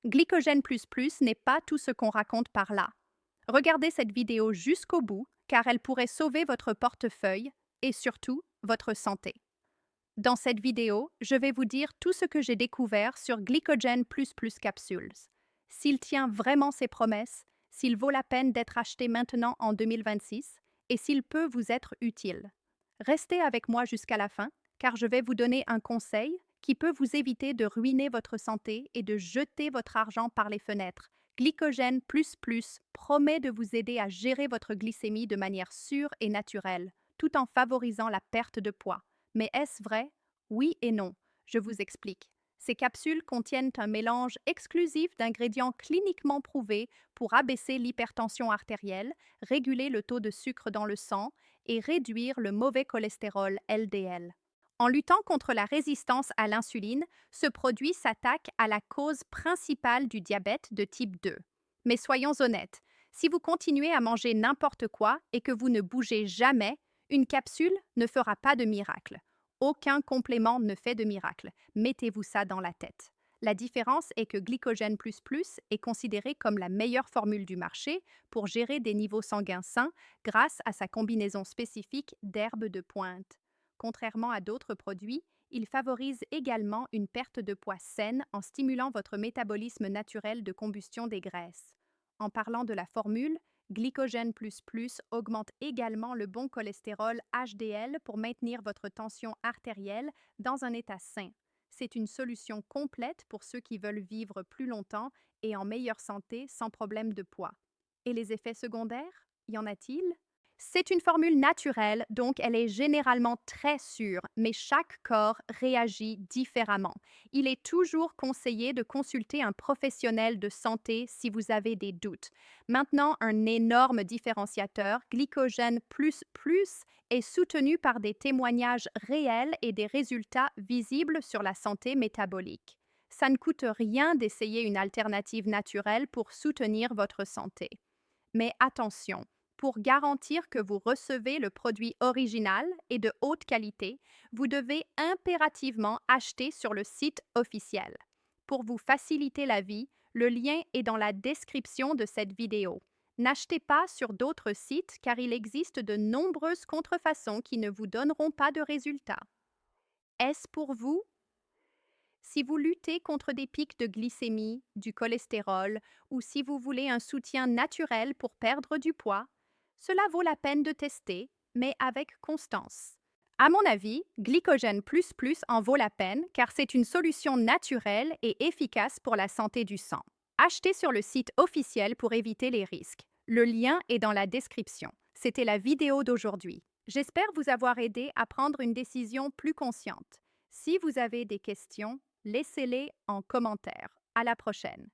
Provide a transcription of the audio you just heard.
Glycogène plus plus n'est pas tout ce qu'on raconte par là. Regardez cette vidéo jusqu'au bout car elle pourrait sauver votre portefeuille et surtout votre santé. Dans cette vidéo, je vais vous dire tout ce que j'ai découvert sur Glycogen plus plus capsules. S'il tient vraiment ses promesses, s'il vaut la peine d'être acheté maintenant en 2026 et s'il peut vous être utile. Restez avec moi jusqu'à la fin car je vais vous donner un conseil qui peut vous éviter de ruiner votre santé et de jeter votre argent par les fenêtres. Glycogène plus plus promet de vous aider à gérer votre glycémie de manière sûre et naturelle, tout en favorisant la perte de poids. Mais est-ce vrai? Oui et non. Je vous explique. Ces capsules contiennent un mélange exclusif d'ingrédients cliniquement prouvés pour abaisser l'hypertension artérielle, réguler le taux de sucre dans le sang et réduire le mauvais cholestérol LDL. En luttant contre la résistance à l'insuline, ce produit s'attaque à la cause principale du diabète de type 2. Mais soyons honnêtes, si vous continuez à manger n'importe quoi et que vous ne bougez jamais, une capsule ne fera pas de miracle. Aucun complément ne fait de miracle. Mettez-vous ça dans la tête. La différence est que Glycogène plus plus est considéré comme la meilleure formule du marché pour gérer des niveaux sanguins sains grâce à sa combinaison spécifique d'herbes de pointe. Contrairement à d'autres produits, il favorise également une perte de poids saine en stimulant votre métabolisme naturel de combustion des graisses. En parlant de la formule, Glycogène plus plus augmente également le bon cholestérol HDL pour maintenir votre tension artérielle dans un état sain. C'est une solution complète pour ceux qui veulent vivre plus longtemps et en meilleure santé sans problème de poids. Et les effets secondaires? Y en a-t-il? C'est une formule naturelle, donc elle est généralement très sûre, mais chaque corps réagit différemment. Il est toujours conseillé de consulter un professionnel de santé si vous avez des doutes. Maintenant, un énorme différenciateur, Glycogène plus plus, est soutenu par des témoignages réels et des résultats visibles sur la santé métabolique. Ça ne coûte rien d'essayer une alternative naturelle pour soutenir votre santé. Mais attention, pour garantir que vous recevez le produit original et de haute qualité, vous devez impérativement acheter sur le site officiel. Pour vous faciliter la vie, le lien est dans la description de cette vidéo. N'achetez pas sur d'autres sites car il existe de nombreuses contrefaçons qui ne vous donneront pas de résultats. Est-ce pour vous? Si vous luttez contre des pics de glycémie, du cholestérol ou si vous voulez un soutien naturel pour perdre du poids, cela vaut la peine de tester, mais avec constance. À mon avis, Glycogène plus plus en vaut la peine car c'est une solution naturelle et efficace pour la santé du sang. Achetez sur le site officiel pour éviter les risques. Le lien est dans la description. C'était la vidéo d'aujourd'hui. J'espère vous avoir aidé à prendre une décision plus consciente. Si vous avez des questions, laissez-les en commentaire. À la prochaine.